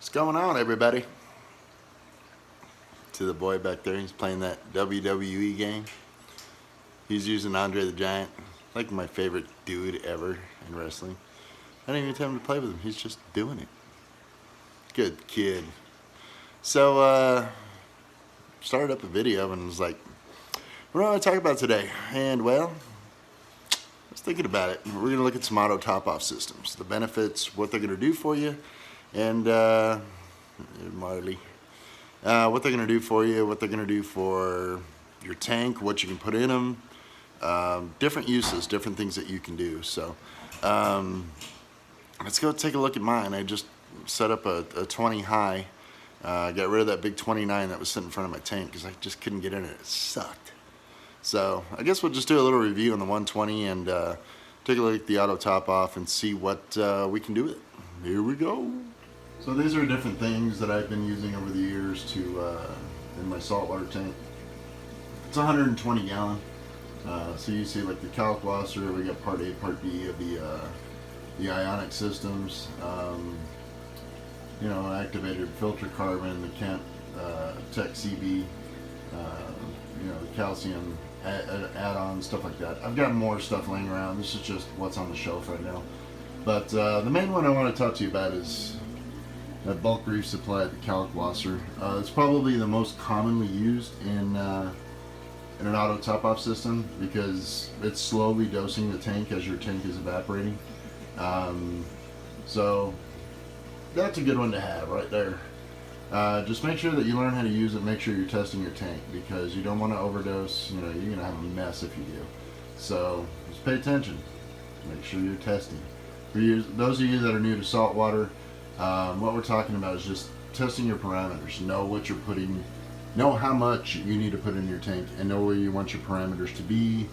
What's going on, everybody? To the boy back there, he's playing that WWE game. He's using Andre the Giant, like my favorite dude ever in wrestling. I didn't even tell him to play with him, he's just doing it. Good kid. So, started up a video and was like, what do I want to talk about today? And well, I was thinking about it. We're going to look at some auto top-off systems, the benefits, what they're going to do for you, and Marley, what they're going to do for you, what they're going to do for your tank, what you can put in them, different uses, different things that you can do. So let's go take a look at mine. I just set up a 20 high, got rid of that big 29 that was sitting in front of my tank because I just couldn't get in it. It sucked. So I guess we'll just do a little review on the 120 and take a look at the auto top off and see what we can do with it. Here we go. So these are different things that I've been using over the years to in my saltwater tank. It's 120 gallon. So you see like the Kalkwasser, we got part A, part B of the ionic systems. You know, activated filter carbon, the Kent Tech CB, you know, the calcium add-on, stuff like that. I've got more stuff laying around. This is just what's on the shelf right now. But the main one I want to talk to you about is that bulk reef supply at the Kalkwasser. It's probably the most commonly used in an auto top-off system because it's slowly dosing the tank as your tank is evaporating. So that's a good one to have right there. Just make sure that you learn how to use it. Make sure you're testing your tank because you don't want to overdose. You know, you're gonna have a mess if you do. So just pay attention. Make sure you're testing. For you, those of you that are new to saltwater, what we're talking about is just testing your parameters. Know what you're putting, know how much you need to put in your tank, and know where you want your parameters to be,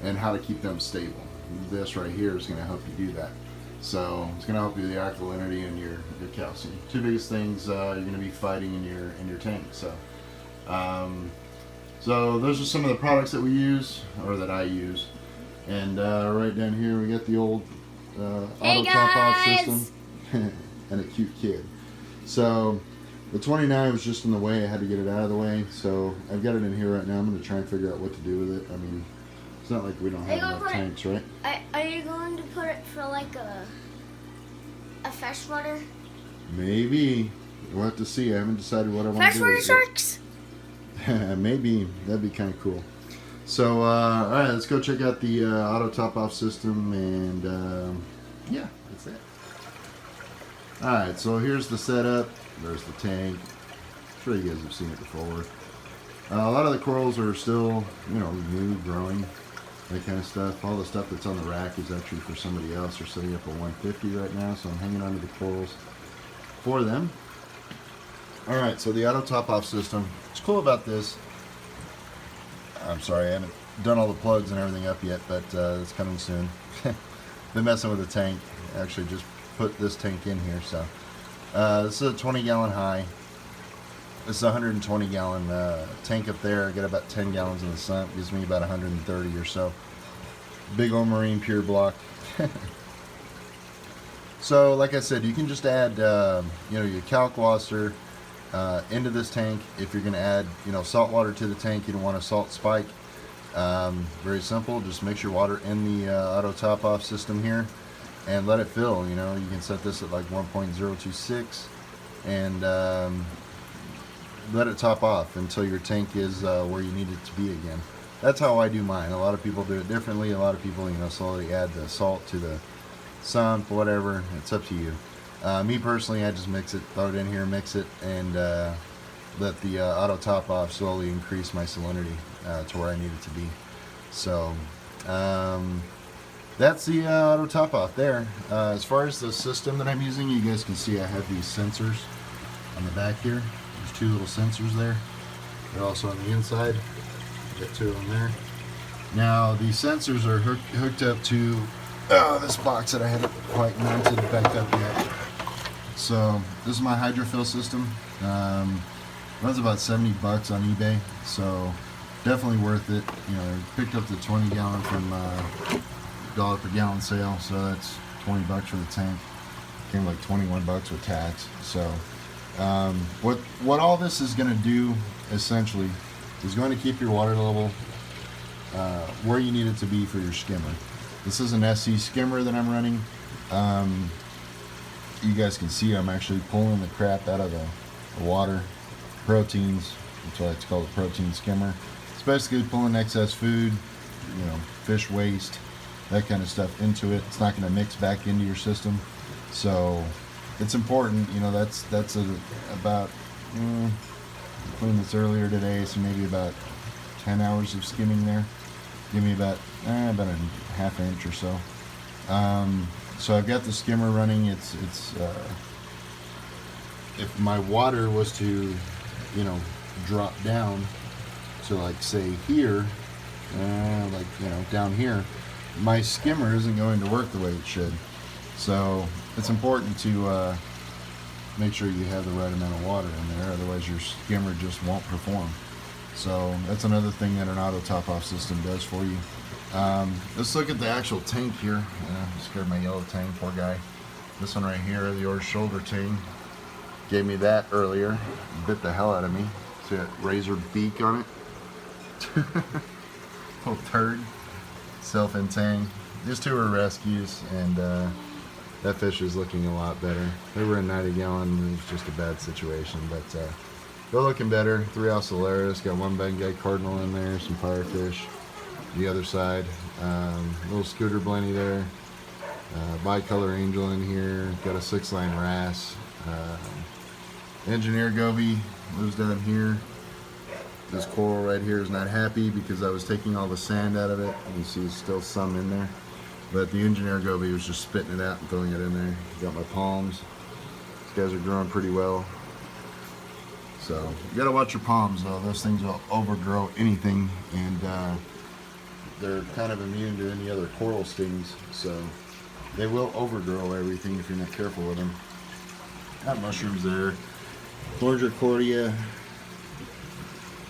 and how to keep them stable. This right here is going to help you do that. So it's going to help you with the alkalinity and your calcium. Two biggest things you're going to be fighting in your tank. So, so those are some of the products that we use, or that I use. And right down here we got the old auto top-off system and a cute kid. So the 29 was just in the way. I had to get it out of the way. So I've got it in here right now. I'm going to try and figure out what to do with it. I mean, it's not like we don't have enough tanks, right? Are you going to put it for like a freshwater? Maybe. We'll have to see. I haven't decided what I want to do Freshwater with sharks? it. Maybe. That'd be kind of cool. So, alright, let's go check out the auto top-off system, and yeah, that's it. Alright, so here's the setup. There's the tank. I'm sure you guys have seen it before. A lot of the corals are still, you know, new, growing, that kind of stuff. All the stuff that's on the rack is actually for somebody else. They're setting up a 150 right now, so I'm hanging on to the corals for them. Alright, so the auto top-off system. What's cool about this, I'm sorry, I haven't done all the plugs and everything up yet, but it's coming soon. Been messing with the tank. Actually just put this tank in here. So this is a 20 gallon high. This is a 120 gallon tank up there. I got about 10 gallons in the sump. Gives me about 130 or so. Big old Marine Pure block. So like I said, you can just add you know, your Kalkwasser into this tank. If you're going to add, you know, salt water to the tank, you don't want a salt spike. Very simple. Just mix your water in the auto top-off system here and let it fill. You know, you can set this at like 1.026 and let it top off until your tank is where you need it to be again. That's how I do mine. A lot of people do it differently. A lot of people, you know, slowly add the salt to the sump, whatever. It's up to you. Me personally, I just mix it, throw it in here, mix it, and let the auto top off slowly increase my salinity to where I need it to be. So that's the auto top off there. As far as the system that I'm using, you guys can see I have these sensors on the back here. There's two little sensors there. They're also on the inside. Got two of them there. Now these sensors are hooked up to this box that I haven't quite mounted back up yet. So this is my hydrofill system. Runs about 70 bucks on eBay, so definitely worth it. You know, I picked up the 20 gallon from $1 per gallon sale, so that's 20 bucks for the tank. Came like 21 bucks with tax. So What all this is going to do essentially is going to keep your water level where you need it to be for your skimmer. This is an SC skimmer that I'm running. You guys can see I'm actually pulling the crap out of the water. Proteins, that's why it's called a protein skimmer. It's basically pulling excess food, you know, fish waste, that kind of stuff into it. It's not going to mix back into your system. So it's important, you know, that's about, I cleaned this earlier today, so maybe about 10 hours of skimming there. Give me about a half inch or so. So I've got the skimmer running. It's if my water was to, you know, drop down to like say here, like, you know, down here, my skimmer isn't going to work the way it should. So it's important to make sure you have the right amount of water in there, otherwise your skimmer just won't perform. So that's another thing that an auto top-off system does for you. Let's look at the actual tank here. Scared my yellow tang, poor guy. This one right here, the Orr shoulder tang, gave me that earlier. Bit the hell out of me. See that razor beak on it? Little turd. Self-in tang. These two are rescues, and that fish is looking a lot better. They were in 90 gallon. It was just a bad situation, but they're looking better. 3 Ocellaris, got one Bengay Cardinal in there, some firefish. The other side, little scooter blenny there, bicolor angel in here, got a 6-line wrasse. Engineer goby lives down here. This coral right here is not happy because I was taking all the sand out of it. You see still some in there, but the engineer goby was just spitting it out and throwing it in there. Got my palms. These guys are growing pretty well. So you gotta watch your palms though. Those things will overgrow anything, and they're kind of immune to any other coral stings. So they will overgrow everything if you're not careful with them. Got mushrooms there. Florida,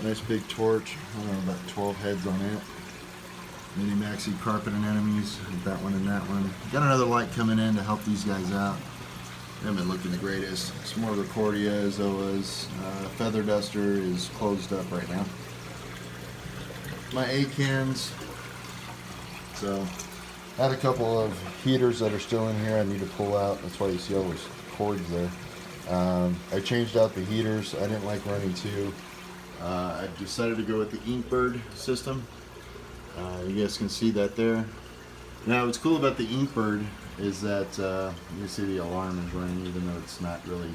nice big torch. I don't know, about 12 heads on it. Mini maxi carpet anemones. That one and that one. Got another light coming in to help these guys out. They haven't been looking the greatest. Some more Recordia, Zoas. Feather duster is closed up right now. My Akins. So, I had a couple of heaters that are still in here I need to pull out. That's why you see all those cords there. I changed out the heaters. I didn't like running two. I decided to go with the Inkbird system. You guys can see that there. Now, what's cool about the Inkbird is that you see the alarm is running, even though it's not really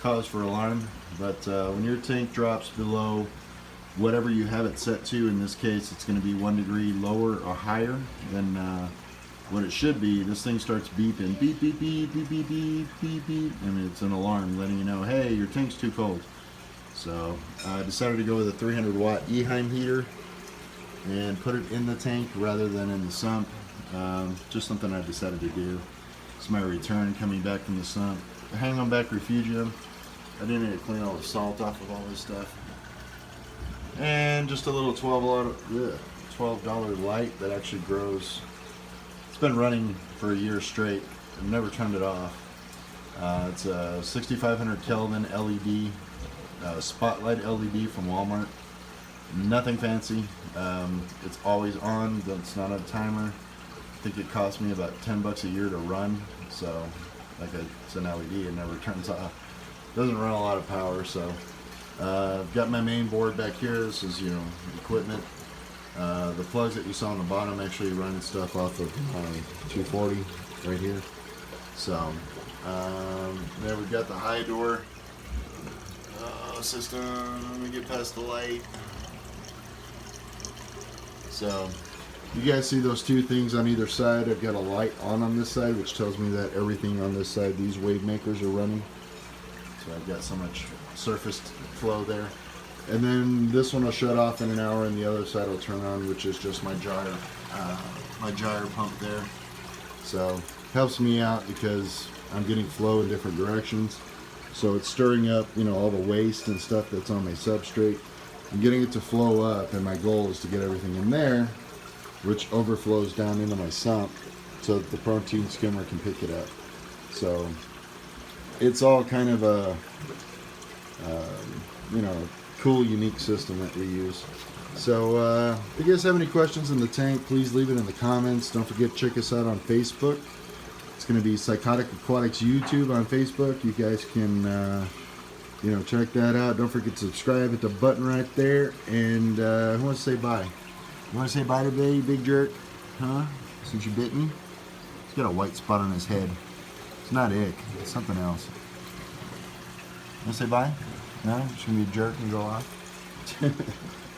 cause for alarm. But when your tank drops below whatever you have it set to, in this case it's going to be 1 degree lower or higher than what it should be, this thing starts beeping. Beep, beep, beep, beep, beep, beep, beep, beep. I mean, it's an alarm letting you know, hey, your tank's too cold. So I decided to go with a 300 watt Eheim heater and put it in the tank rather than in the sump. Just something I decided to do. It's my return coming back from the sump. The Hang On Back Refugium. I didn't need to clean all the salt off of all this stuff. And just a little $12 light that actually grows. It's been running for a year straight. I've never turned it off. It's a 6500 Kelvin LED, spotlight LED from Walmart. Nothing fancy. It's always on. It's not a timer. I think it cost me about 10 bucks a year to run. So, it's an LED. It never turns off. Doesn't run a lot of power. So, I've got my main board back here. This is, equipment. The plugs that you saw on the bottom actually run stuff off of 240 right here. So, then we've got the high door system. Let me get past the light. So, you guys see those two things on either side. I've got a light on this side, which tells me that everything on this side, these wave makers are running. So I've got so much surface flow there. And then this one will shut off in an hour, and the other side will turn on, which is just my gyre pump there. So helps me out because I'm getting flow in different directions. So it's stirring up, all the waste and stuff that's on my substrate. I'm getting it to flow up, and my goal is to get everything in there, which overflows down into my sump so that the protein skimmer can pick it up. So it's all kind of a cool, unique system that we use. So if you guys have any questions in the tank, please leave it in the comments. Don't forget to check us out on Facebook. It's going to be Psychotic Aquatics YouTube on Facebook. You guys can check that out. Don't forget to subscribe, hit the button right there. And who wants to say bye? You want to say bye today, big jerk? Huh? Since you bit me? He's got a white spot on his head. It's not ick. It's something else. You want to say bye? No? Just going to be a jerk and go off?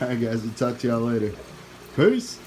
Alright guys, I'll talk to y'all later. Peace!